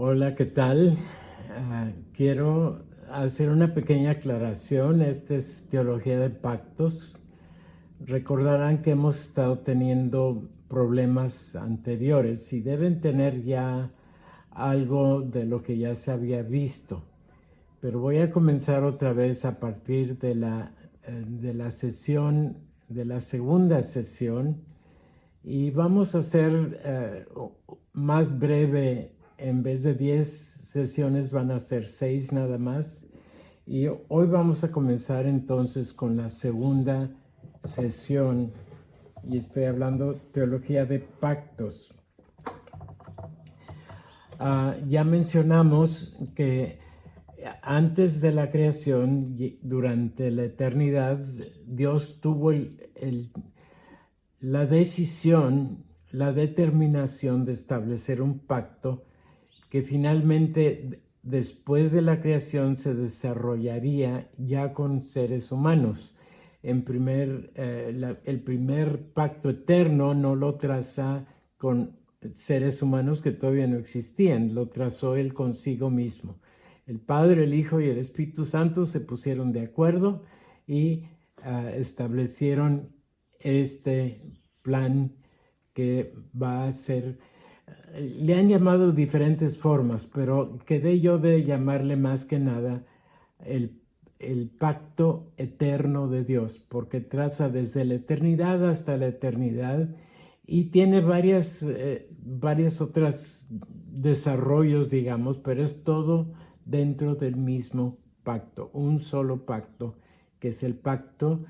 Hola, ¿qué tal? Quiero hacer una pequeña aclaración. Esta es teología de pactos. Recordarán que hemos estado teniendo problemas anteriores y deben tener ya algo de lo que ya se había visto. Pero voy a comenzar otra vez a partir de la sesión, de la segunda sesión, y vamos a hacer más breve. En vez de 10 sesiones van a ser 6 nada más. Y hoy vamos a comenzar entonces con la segunda sesión. Y estoy hablando teología de pactos. Ya mencionamos que antes de la creación, durante la eternidad, Dios tuvo la decisión, la determinación de establecer un pacto que finalmente después de la creación se desarrollaría ya con seres humanos. El primer pacto eterno no lo traza con seres humanos que todavía no existían, lo trazó él consigo mismo. El Padre, el Hijo y el Espíritu Santo se pusieron de acuerdo y establecieron este plan que va a ser, le han llamado diferentes formas, pero quedé yo de llamarle más que nada el pacto eterno de Dios, porque traza desde la eternidad hasta la eternidad y tiene varias otras desarrollos, digamos, pero es todo dentro del mismo pacto, un solo pacto, que es el pacto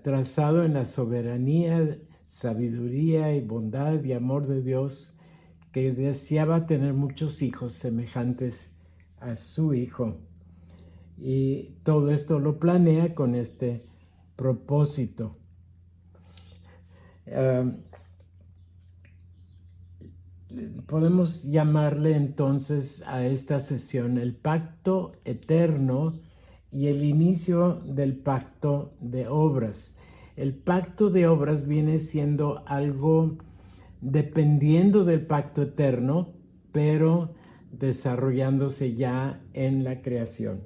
trazado en la soberanía, sabiduría y bondad y amor de Dios, que deseaba tener muchos hijos semejantes a su Hijo. Y todo esto lo planea con este propósito. Podemos llamarle entonces a esta sesión el pacto eterno y el inicio del pacto de obras. El pacto de obras viene siendo algo dependiendo del pacto eterno, pero desarrollándose ya en la creación.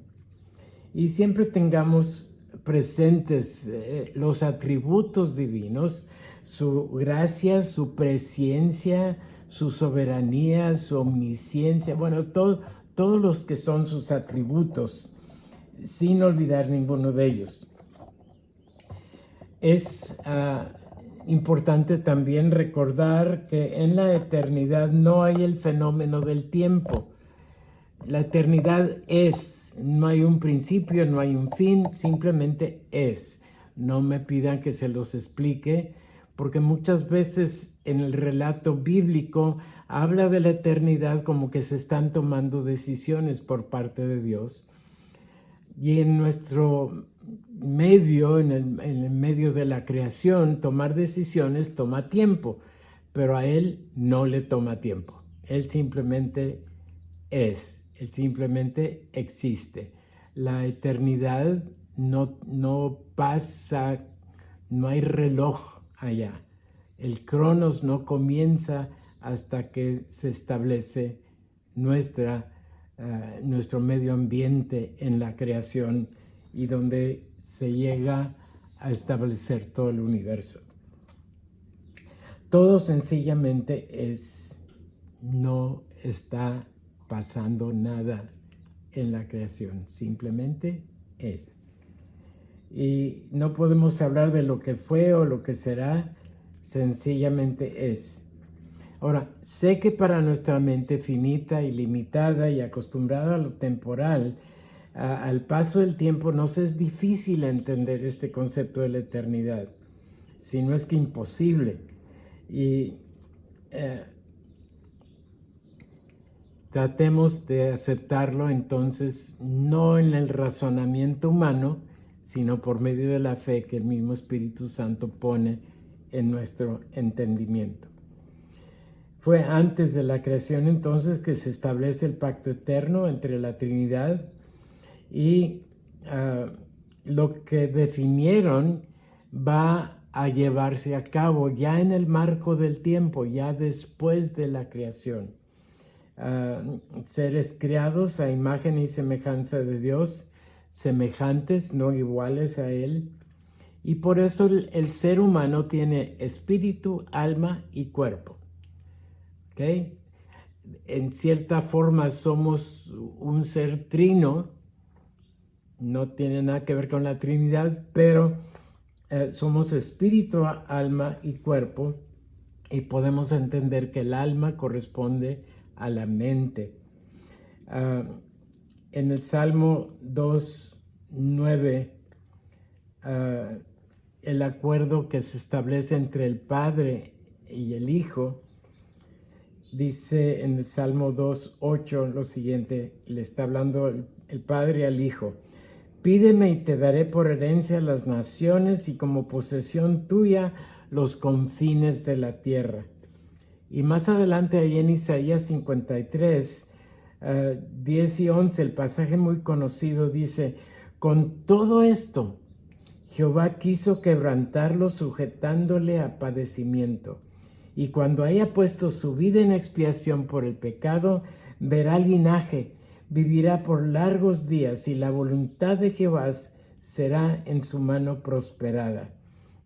Y siempre tengamos presentes los atributos divinos, su gracia, su presencia, su soberanía, su omnisciencia, bueno, todos los que son sus atributos, sin olvidar ninguno de ellos. Es importante también recordar que en la eternidad no hay el fenómeno del tiempo. La eternidad es, no hay un principio, no hay un fin, simplemente es. No me pidan que se los explique, porque muchas veces en el relato bíblico habla de la eternidad como que se están tomando decisiones por parte de Dios. Y en nuestro medio, en el medio de la creación, tomar decisiones toma tiempo, pero a Él no le toma tiempo. Él simplemente es, Él simplemente existe. La eternidad no pasa, no hay reloj allá. El cronos no comienza hasta que se establece nuestro medio ambiente en la creación y donde se llega a establecer todo el universo. Todo sencillamente no está pasando nada en la creación, simplemente es. Y no podemos hablar de lo que fue o lo que será, sencillamente es. Ahora, sé que para nuestra mente finita y limitada y acostumbrada a lo temporal, al paso del tiempo nos es difícil entender este concepto de la eternidad, si no es que imposible. Y tratemos de aceptarlo entonces no en el razonamiento humano, sino por medio de la fe que el mismo Espíritu Santo pone en nuestro entendimiento. Fue antes de la creación entonces que se establece el pacto eterno entre la Trinidad y lo que definieron va a llevarse a cabo ya en el marco del tiempo, ya después de la creación. seres creados a imagen y semejanza de Dios, semejantes, no iguales a Él. Y por eso el ser humano tiene espíritu, alma y cuerpo. ¿Okay? En cierta forma somos un ser trino, no tiene nada que ver con la Trinidad, pero somos espíritu, alma y cuerpo, y podemos entender que el alma corresponde a la mente. En el Salmo 2:9, el acuerdo que se establece entre el Padre y el Hijo, dice en el Salmo 2:8 lo siguiente, le está hablando el Padre al Hijo: pídeme y te daré por herencia las naciones y como posesión tuya los confines de la tierra. Y más adelante ahí en Isaías 53, 10 y 11, el pasaje muy conocido dice: con todo esto, Jehová quiso quebrantarlo sujetándole a padecimiento. Y cuando haya puesto su vida en expiación por el pecado, verá linaje, vivirá por largos días, y la voluntad de Jehová será en su mano prosperada.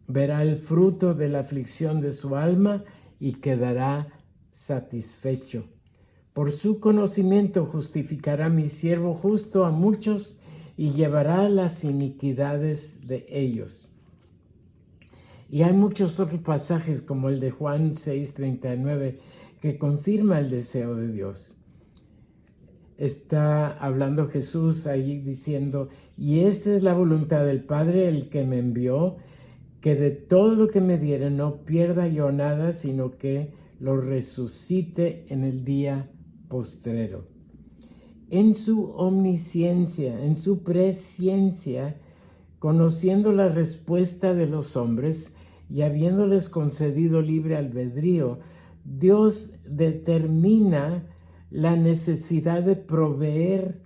Verá el fruto de la aflicción de su alma y quedará satisfecho. Por su conocimiento justificará mi siervo justo a muchos y llevará las iniquidades de ellos. Y hay muchos otros pasajes como el de Juan 6:39 que confirma el deseo de Dios. Está hablando Jesús ahí diciendo: y esta es la voluntad del Padre, el que me envió, que de todo lo que me diere no pierda yo nada, sino que lo resucite en el día postrero. En su omnisciencia, en su presciencia, conociendo la respuesta de los hombres y habiéndoles concedido libre albedrío, Dios determina la necesidad de proveer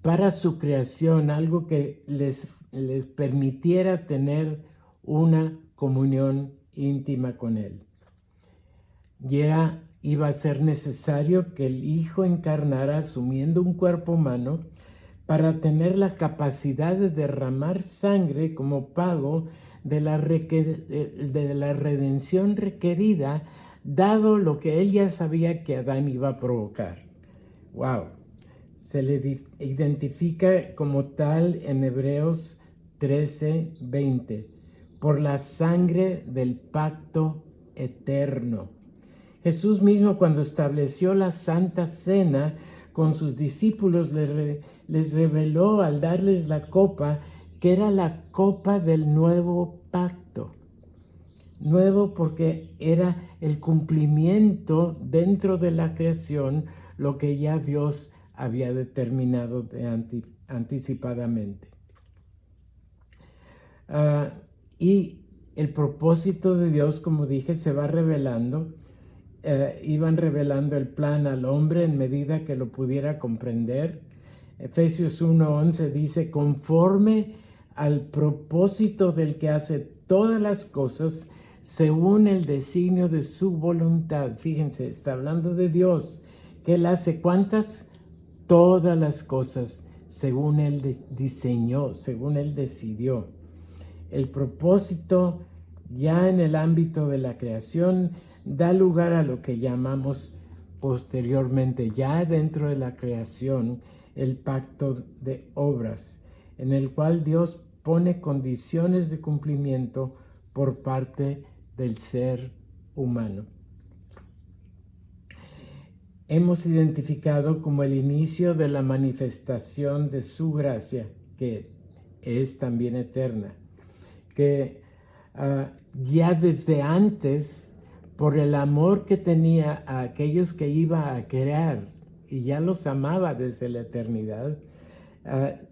para su creación algo que les permitiera tener una comunión íntima con Él. Ya iba a ser necesario que el Hijo encarnara asumiendo un cuerpo humano para tener la capacidad de derramar sangre como pago de la redención requerida, dado lo que Él ya sabía que Adán iba a provocar. ¡Wow! Se le identifica como tal en Hebreos 13:20, por la sangre del pacto eterno. Jesús mismo, cuando estableció la Santa Cena con sus discípulos, les reveló al darles la copa que era la copa del nuevo pacto. Nuevo porque era el cumplimiento dentro de la creación, lo que ya Dios había determinado anticipadamente. Y el propósito de Dios, como dije, se va revelando. Iban revelando el plan al hombre en medida que lo pudiera comprender. Efesios 1:11 dice: conforme al propósito del que hace todas las cosas según el designio de su voluntad. Fíjense, está hablando de Dios, que Él hace ¿cuántas? Todas las cosas según Él diseñó, según Él decidió. El propósito ya en el ámbito de la creación da lugar a lo que llamamos posteriormente, ya dentro de la creación, el pacto de obras, en el cual Dios pone condiciones de cumplimiento por parte del ser humano. Hemos identificado como el inicio de la manifestación de su gracia, que es también eterna, que ya desde antes, por el amor que tenía a aquellos que iba a crear, y ya los amaba desde la eternidad,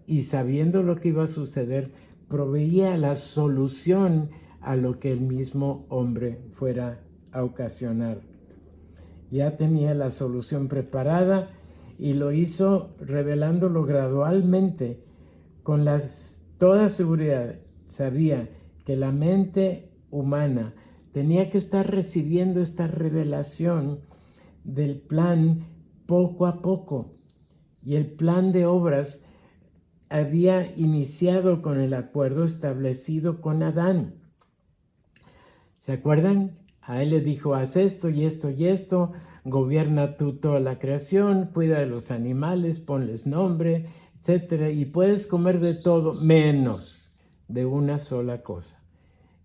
y sabiendo lo que iba a suceder, proveía la solución a lo que el mismo hombre fuera a ocasionar. Ya tenía la solución preparada y lo hizo revelándolo gradualmente. Con toda seguridad sabía que la mente humana tenía que estar recibiendo esta revelación del plan poco a poco. Y el plan de obras había iniciado con el acuerdo establecido con Adán. ¿Se acuerdan? A él le dijo, haz esto y esto y esto, gobierna tú toda la creación, cuida de los animales, ponles nombre, etc. Y puedes comer de todo menos de una sola cosa,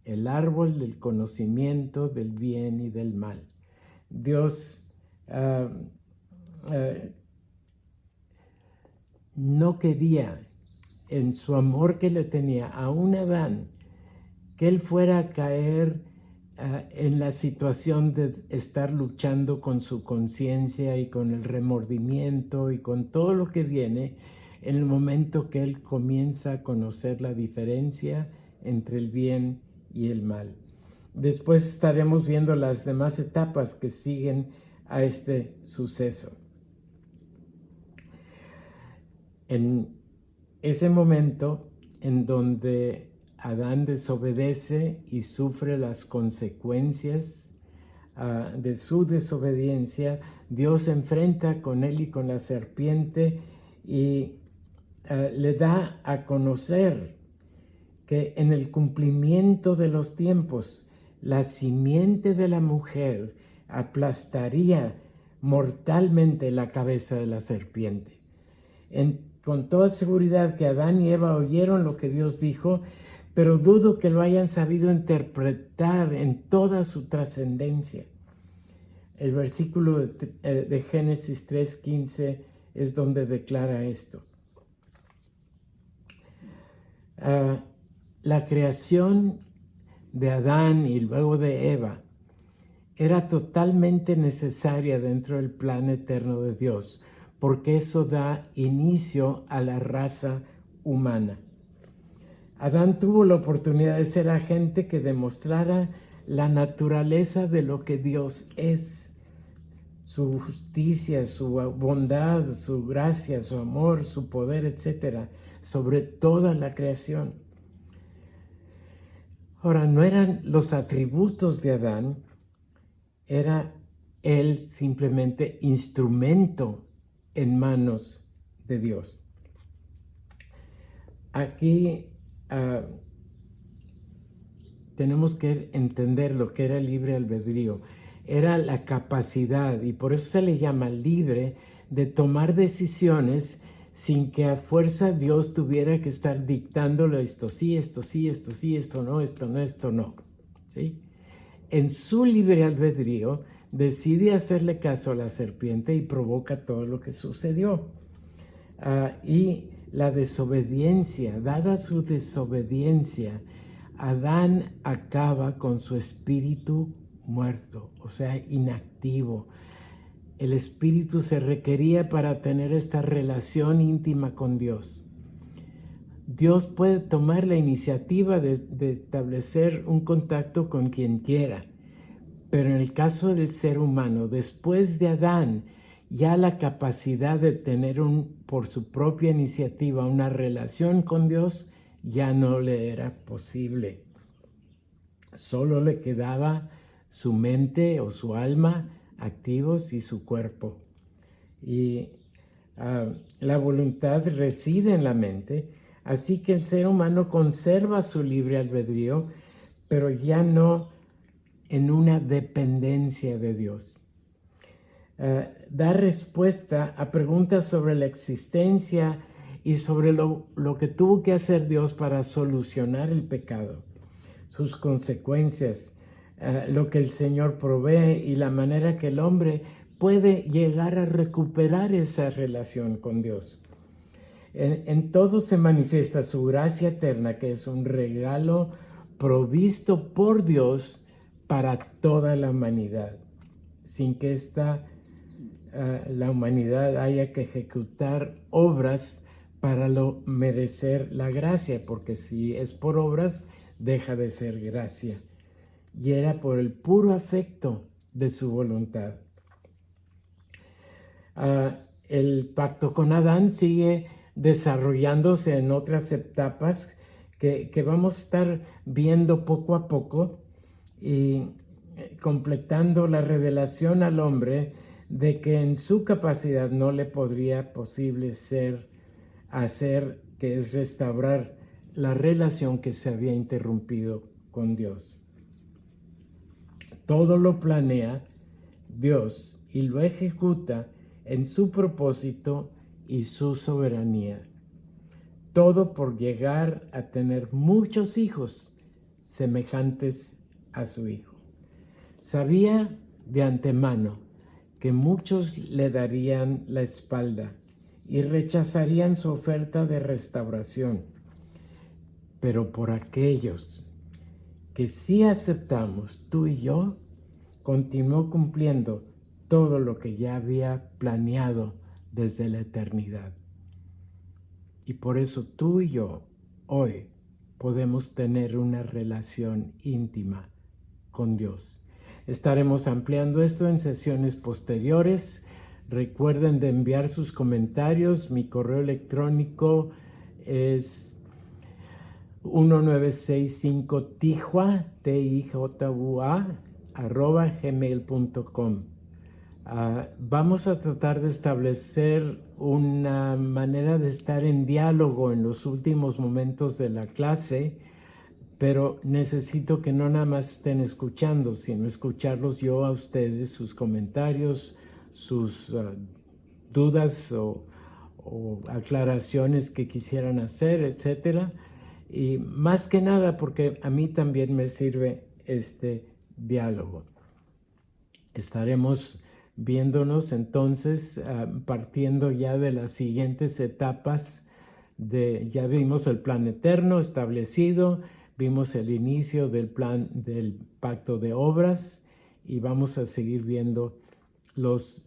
el árbol del conocimiento del bien y del mal. Dios no quería, en su amor que le tenía a un Adán, que él fuera a caer en la situación de estar luchando con su conciencia y con el remordimiento y con todo lo que viene en el momento que él comienza a conocer la diferencia entre el bien y el mal. Después estaremos viendo las demás etapas que siguen a este suceso. En ese momento en donde Adán desobedece y sufre las consecuencias de su desobediencia, Dios se enfrenta con él y con la serpiente y le da a conocer que en el cumplimiento de los tiempos, la simiente de la mujer aplastaría mortalmente la cabeza de la serpiente. Con toda seguridad que Adán y Eva oyeron lo que Dios dijo, pero dudo que lo hayan sabido interpretar en toda su trascendencia. El versículo de Génesis 3:15 es donde declara esto. La creación de Adán y luego de Eva era totalmente necesaria dentro del plan eterno de Dios, porque eso da inicio a la raza humana. Adán tuvo la oportunidad de ser agente que demostrara la naturaleza de lo que Dios es, su justicia, su bondad, su gracia, su amor, su poder, etc., sobre toda la creación. Ahora, no eran los atributos de Adán, era él simplemente instrumento en manos de Dios. Aquí tenemos que entender lo que era el libre albedrío. Era la capacidad, y por eso se le llama libre, de tomar decisiones sin que a fuerza Dios tuviera que estar dictándole esto sí, esto sí, esto sí, esto no, esto no, esto no. ¿Sí? En su libre albedrío decide hacerle caso a la serpiente y provoca todo lo que sucedió. Y la desobediencia, dada su desobediencia, Adán acaba con su espíritu muerto, o sea, inactivo. El espíritu se requería para tener esta relación íntima con Dios. Dios puede tomar la iniciativa de establecer un contacto con quien quiera, pero en el caso del ser humano, después de Adán, ya la capacidad de tener por su propia iniciativa una relación con Dios ya no le era posible. Solo le quedaba su mente o su alma activos y su cuerpo. Y la voluntad reside en la mente, así que el ser humano conserva su libre albedrío, pero ya no en una dependencia de Dios. Da respuesta a preguntas sobre la existencia y sobre lo que tuvo que hacer Dios para solucionar el pecado, sus consecuencias, lo que el Señor provee y la manera que el hombre puede llegar a recuperar esa relación con Dios. En todo se manifiesta su gracia eterna, que es un regalo provisto por Dios para toda la humanidad, sin que la humanidad haya que ejecutar obras para merecer la gracia, porque si es por obras, deja de ser gracia. Y era por el puro afecto de su voluntad. El pacto con Adán sigue desarrollándose en otras etapas que vamos a estar viendo poco a poco, y completando la revelación al hombre de que en su capacidad no le podría posible hacer, que es restaurar la relación que se había interrumpido con Dios. Todo lo planea Dios y lo ejecuta en su propósito y su soberanía. Todo por llegar a tener muchos hijos semejantes a su Hijo. Sabía de antemano que muchos le darían la espalda y rechazarían su oferta de restauración. Pero por aquellos que sí aceptamos, tú y yo, continuó cumpliendo todo lo que ya había planeado desde la eternidad. Y por eso tú y yo hoy podemos tener una relación íntima con Dios. Estaremos ampliando esto en sesiones posteriores. Recuerden de enviar sus comentarios. Mi correo electrónico es 1965tijua, TIJUA, @gmail.com. Vamos a tratar de establecer una manera de estar en diálogo en los últimos momentos de la clase, pero necesito que no nada más estén escuchando, sino escucharlos yo a ustedes, sus comentarios, sus dudas o aclaraciones que quisieran hacer, etcétera. Y más que nada porque a mí también me sirve este diálogo. Estaremos viéndonos entonces partiendo ya de las siguientes etapas. Ya vimos el plan eterno establecido, vimos el inicio del plan del pacto de obras y vamos a seguir viendo los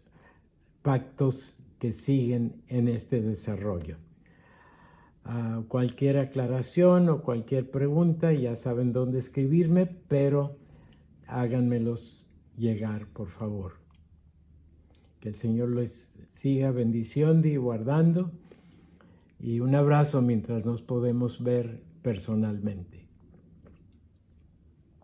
pactos que siguen en este desarrollo. Cualquier aclaración o cualquier pregunta, ya saben dónde escribirme, pero háganmelos llegar, por favor. Que el Señor les siga bendiciendo y guardando. Y un abrazo mientras nos podemos ver personalmente.